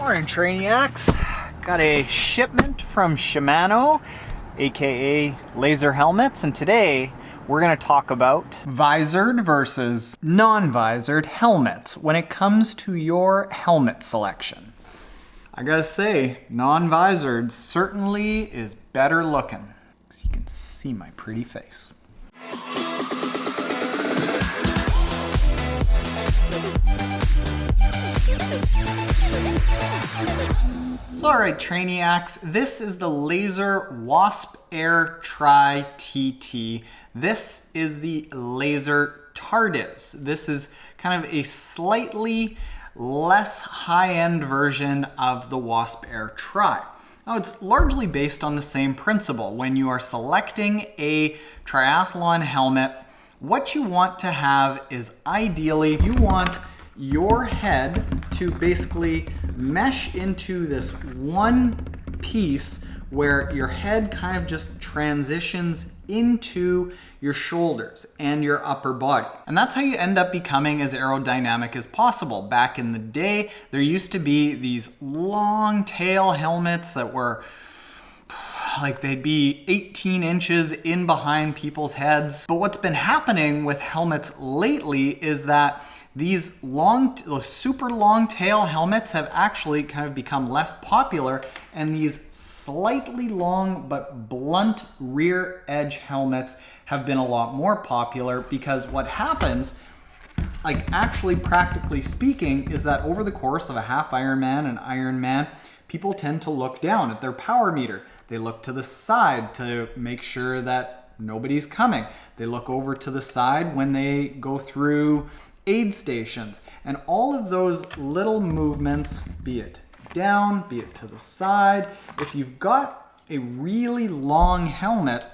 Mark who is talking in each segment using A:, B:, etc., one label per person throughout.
A: Morning, Trainiacs. Got a shipment from Shimano, aka Laser Helmets, and today we're going to talk about visored versus non-visored helmets when it comes to your helmet selection. I gotta say, non-visored certainly is better looking, so you can see my pretty face. So alright, Trainiacs, this is the Laser Wasp Air Tri TT. This is the Laser TARDIS. This is kind of a slightly less high-end version of the Wasp Air Tri. Now, it's largely based on the same principle. When you are selecting a triathlon helmet, what you want to have is ideally you want your head to basically mesh into this one piece where your head kind of just transitions into your shoulders and your upper body. And that's how you end up becoming as aerodynamic as possible. Back in the day, there used to be these long tail helmets that were like they'd be 18 inches in behind people's heads. But what's been happening with helmets lately is that these super long tail helmets have actually kind of become less popular, and these slightly long but blunt rear edge helmets have been a lot more popular, because what happens, like actually practically speaking, is that over the course of a half Ironman and Ironman, people tend to look down at their power meter. They look to the side to make sure that nobody's coming. They look over to the side when they go through aid stations, and all of those little movements, be it down, be it to the side, if you've got a really long helmet,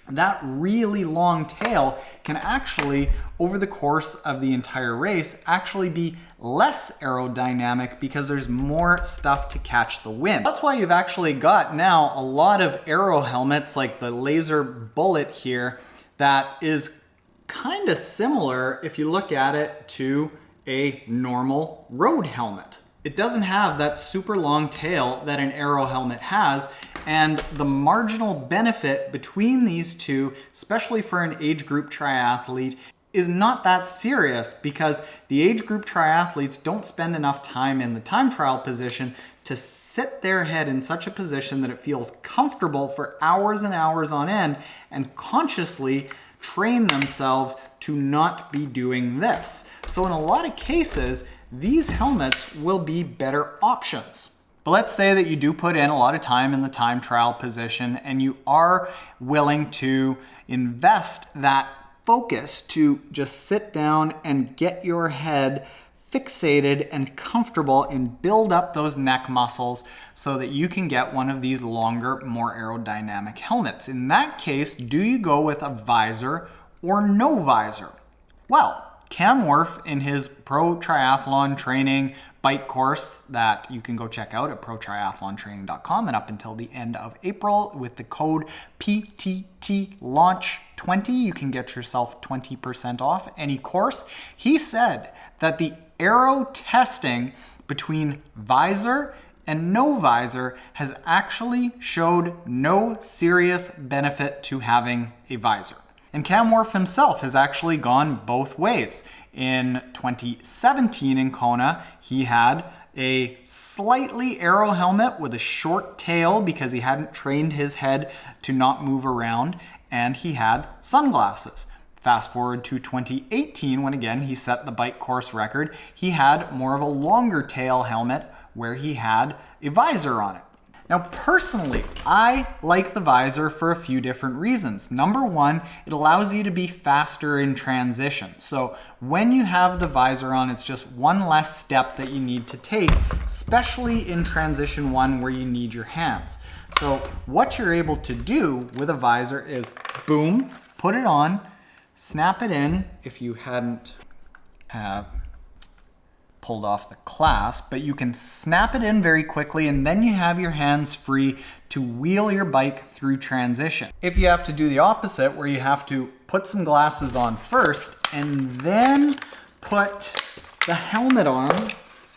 A: that really long tail can actually, over the course of the entire race, actually be less aerodynamic because there's more stuff to catch the wind. That's why you've actually got now a lot of aero helmets like the Laser Bullet here that is kind of similar, if you look at it, to a normal road helmet. It doesn't have that super long tail that an aero helmet has, and the marginal benefit between these two, especially for an age group triathlete, is not that serious, because the age group triathletes don't spend enough time in the time trial position to sit their head in such a position that it feels comfortable for hours and hours on end and consciously train themselves to not be doing this. So in a lot of cases, these helmets will be better options. But let's say that you do put in a lot of time in the time trial position and you are willing to invest that focus to just sit down and get your head fixated and comfortable and build up those neck muscles so that you can get one of these longer, more aerodynamic helmets. In that case, do you go with a visor or no visor? Well, Cam Worf, in his pro triathlon training bike course that you can go check out at protriathlontraining.com, and up until the end of April with the code PTTLaunch20, you can get yourself 20% off any course. He said that the aero testing between visor and no visor has actually showed no serious benefit to having a visor. And Cam Worf himself has actually gone both ways. In 2017 in Kona, he had a slightly aero helmet with a short tail because he hadn't trained his head to not move around, and he had sunglasses. Fast forward to 2018, when again he set the bike course record, he had more of a longer tail helmet where he had a visor on it. Now personally, I like the visor for a few different reasons. Number one, it allows you to be faster in transition. So when you have the visor on, it's just one less step that you need to take, especially in transition one where you need your hands. So what you're able to do with a visor is boom, put it on, snap it in if you hadn't have pulled off the clasp, but you can snap it in very quickly, and then you have your hands free to wheel your bike through transition. If you have to do the opposite, where you have to put some glasses on first and then put the helmet on,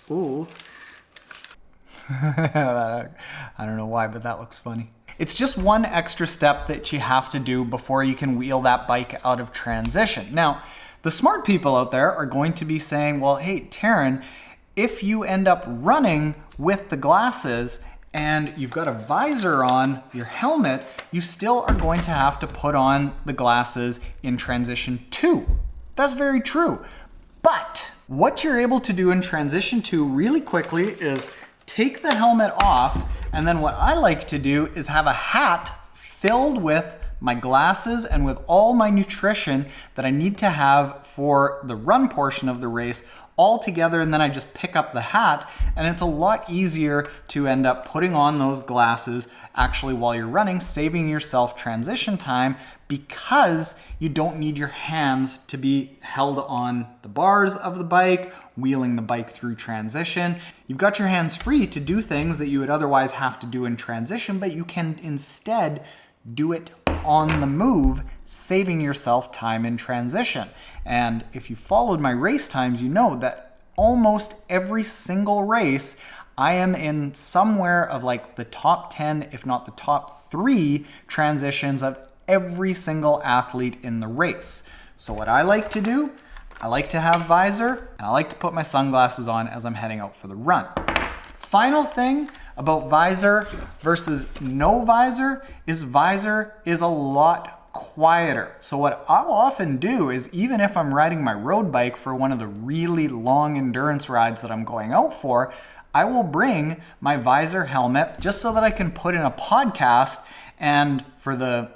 A: ooh, I don't know why, but that looks funny. It's just one extra step that you have to do before you can wheel that bike out of transition. Now, the smart people out there are going to be saying, well, hey, Taren, if you end up running with the glasses and you've got a visor on your helmet, you still are going to have to put on the glasses in transition 2. That's very true. But what you're able to do in transition 2 really quickly is take the helmet off, and then what I like to do is have a hat filled with my glasses and with all my nutrition that I need to have for the run portion of the race all together, and then I just pick up the hat, and it's a lot easier to end up putting on those glasses actually while you're running, saving yourself transition time because you don't need your hands to be held on the bars of the bike, wheeling the bike through transition. You've got your hands free to do things that you would otherwise have to do in transition, but you can instead do it on the move, saving yourself time in transition. And if you followed my race times, you know that almost every single race, I am in somewhere of like the top 10, if not the top 3 transitions of every single athlete in the race. So what I like to do, I like to have visor, and I like to put my sunglasses on as I'm heading out for the run. Final thing about visor versus no visor is a lot quieter. So what I'll often do is, even if I'm riding my road bike for one of the really long endurance rides that I'm going out for, I will bring my visor helmet just so that I can put in a podcast, and for the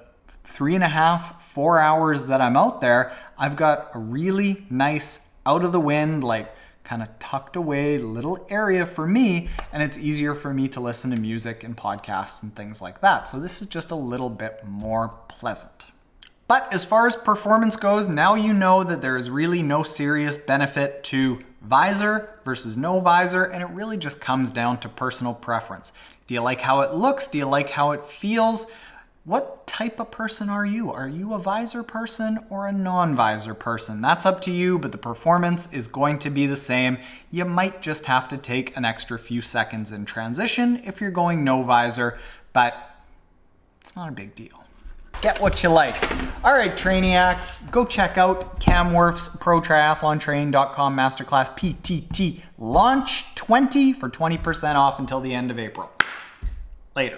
A: 3.5, 4 hours that I'm out there, I've got a really nice out of the wind, like kind of tucked away little area for me, and it's easier for me to listen to music and podcasts and things like that. So this is just a little bit more pleasant. But as far as performance goes, now you know that there is really no serious benefit to visor versus no visor, and it really just comes down to personal preference. Do you like how it looks? Do you like how it feels? What type of person are you? Are you a visor person or a non-visor person? That's up to you, but the performance is going to be the same. You might just have to take an extra few seconds in transition if you're going no visor, but it's not a big deal. Get what you like. All right, Trainiacs, go check out Camworth's ProTriathlonTraining.com Masterclass PTT Launch 20 for 20% off until the end of April. Later.